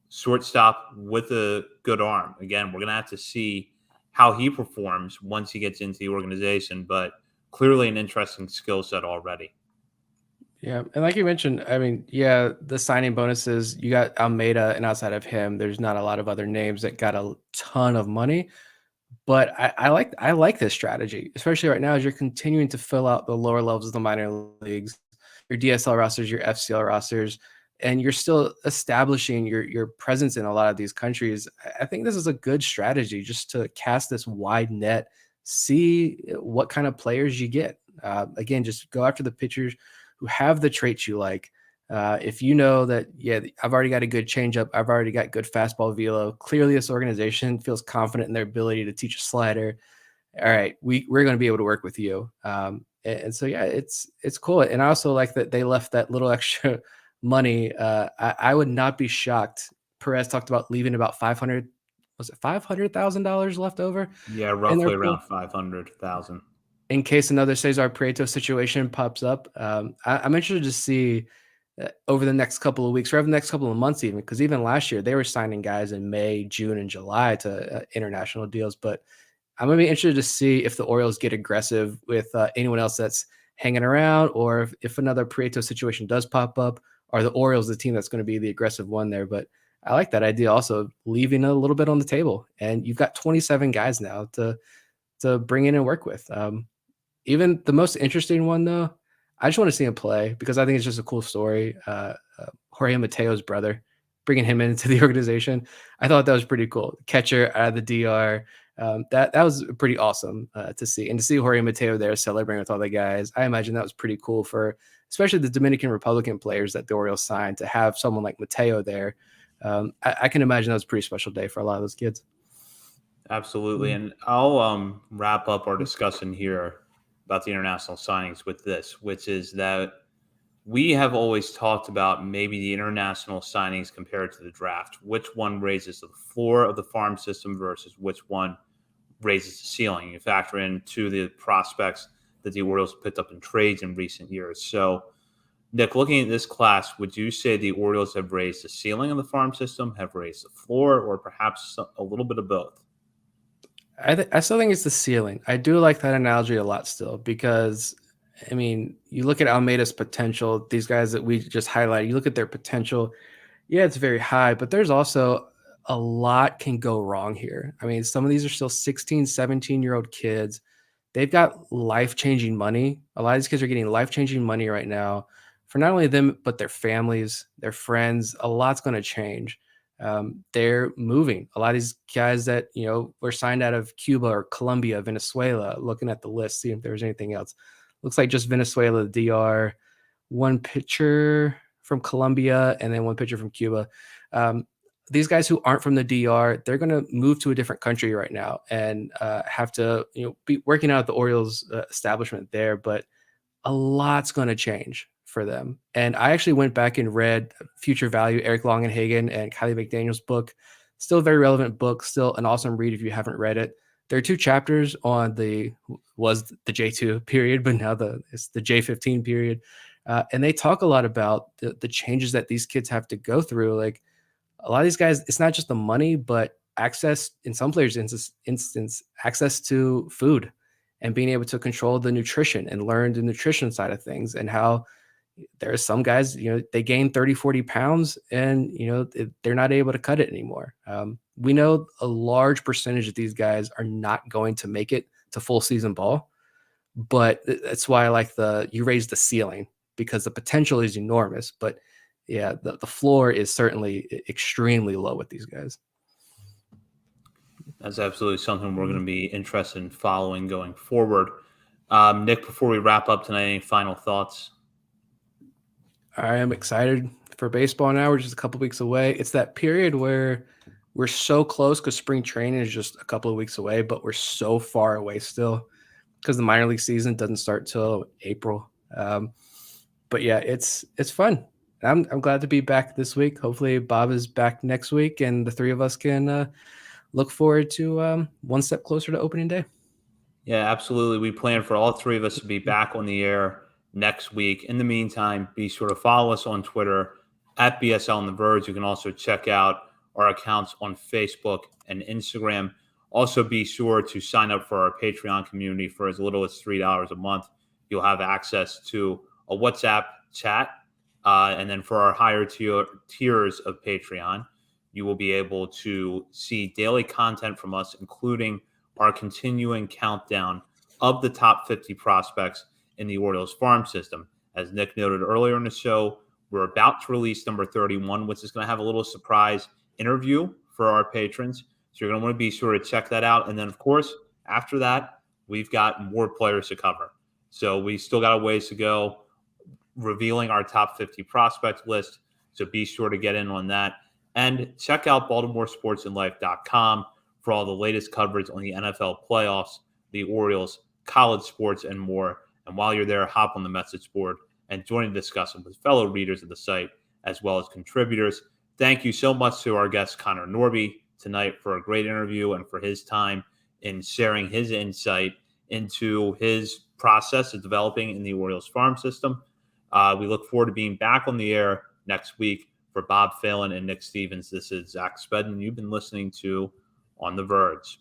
shortstop with a good arm. Again, we're going to have to see how he performs once he gets into the organization, but clearly an interesting skill set already. Yeah. And like you mentioned, I mean, yeah, the signing bonuses, you got Almeida, and outside of him, there's not a lot of other names that got a ton of money. But I like this strategy, especially right now as you're continuing to fill out the lower levels of the minor leagues, your DSL rosters, your FCL rosters, and you're still establishing your presence in a lot of these countries. I think this is a good strategy just to cast this wide net, see what kind of players you get. Again, just go after the pitchers who have the traits you like. If you know that, yeah, I've already got a good changeup, I've already got good fastball velo. Clearly, this organization feels confident in their ability to teach a slider. All right, we're going to be able to work with you. And so, yeah, it's cool. And I also like that they left that little extra money. I would not be shocked. Perez talked about leaving about $500,000 left over? Yeah, roughly around 500,000. In case another Cesar Prieto situation pops up. I'm interested to see over the next couple of weeks or over the next couple of months, even because even last year they were signing guys in May, June, and July to international deals. But I'm going to be interested to see if the Orioles get aggressive with anyone else that's hanging around, or if another Prieto situation does pop up, are the Orioles the team that's going to be the aggressive one there? But I like that idea also, leaving a little bit on the table. And you've got 27 guys now to bring in and work with. Even the most interesting one, though, I just want to see him play because I think it's just a cool story. Jorge Mateo's brother, bringing him into the organization. I thought that was pretty cool. Catcher out of the DR. That was pretty awesome to see. And to see Jorge Mateo there celebrating with all the guys, I imagine that was pretty cool for especially the Dominican Republican players that the Orioles signed, to have someone like Mateo there. I can imagine that was a pretty special day for a lot of those kids. Absolutely. And I'll wrap up our discussion here about the international signings with this, which is that we have always talked about maybe the international signings compared to the draft, which one raises the floor of the farm system versus which one raises the ceiling. You factor into the prospects that the Orioles picked up in trades in recent years. So, Nick, looking at this class, would you say the Orioles have raised the ceiling of the farm system, have raised the floor, or perhaps a little bit of both? I still think it's the ceiling. I do like that analogy a lot still, because I mean, you look at Almeida's potential, these guys that we just highlighted, you look at their potential. Yeah, it's very high, but there's also a lot can go wrong here. I mean, some of these are still 16, 17-year-old kids. They've got life-changing money. A lot of these kids are getting life-changing money right now for not only them, but their families, their friends. A lot's going to change. They're moving. A lot of these guys that, were signed out of Cuba or Colombia, Venezuela, looking at the list, seeing if there's anything else. Looks like just Venezuela, the DR, one pitcher from Colombia, and then one pitcher from Cuba. these guys who aren't from the DR, they're going to move to a different country right now and have to, be working out at the Orioles establishment there. But a lot's going to change for them. And I actually went back and read Future Value, Eric Longenhagen and Kylie McDaniel's book. Still a very relevant book, still an awesome read if you haven't read it. There are 2 chapters on the J2 period, but now it's the J15 period. And they talk a lot about the changes that these kids have to go through. Like a lot of these guys, it's not just the money, but access, in some players' instance, access to food and being able to control the nutrition and learn the nutrition side of things, and how there are some guys, they gain 30, 40 pounds and, they're not able to cut it anymore. We know a large percentage of these guys are not going to make it to full season ball, but that's why I like you raise the ceiling, because the potential is enormous. But yeah, the floor is certainly extremely low with these guys. That's absolutely something we're going to be interested in following going forward. Nick, before we wrap up tonight, any final thoughts? I am excited for baseball now. We're just a couple weeks away. It's that period where we're so close because spring training is just a couple of weeks away, but we're so far away still because the minor league season doesn't start till April. But yeah, it's fun. I'm glad to be back this week. Hopefully Bob is back next week and the 3 of us can look forward to one step closer to opening day. Yeah, absolutely. We plan for all 3 of us to be back on the air next week. In the meantime, be sure to follow us on Twitter at BSL on the Verge. You can also check out our accounts on Facebook and Instagram. Also, be sure to sign up for our Patreon community for as little as $3 a month. You'll have access to a WhatsApp chat. And then for our higher tiers of Patreon, you will be able to see daily content from us, including our continuing countdown of the top 50 prospects in the Orioles farm system. As Nick noted earlier in the show, we're about to release number 31, which is going to have a little surprise interview for our patrons. So you're going to want to be sure to check that out. And then, of course, after that, we've got more players to cover. So we still got a ways to go revealing our top 50 prospect list. So be sure to get in on that. And check out BaltimoreSportsAndLife.com for all the latest coverage on the NFL playoffs, the Orioles, college sports, and more. And while you're there, hop on the message board and join the discussion with fellow readers of the site, as well as contributors. Thank you so much to our guest, Connor Norby, tonight for a great interview and for his time in sharing his insight into his process of developing in the Orioles farm system. We look forward to being back on the air next week. For Bob Phelan and Nick Stevens, this is Zach Spedden. You've been listening to On the Verge.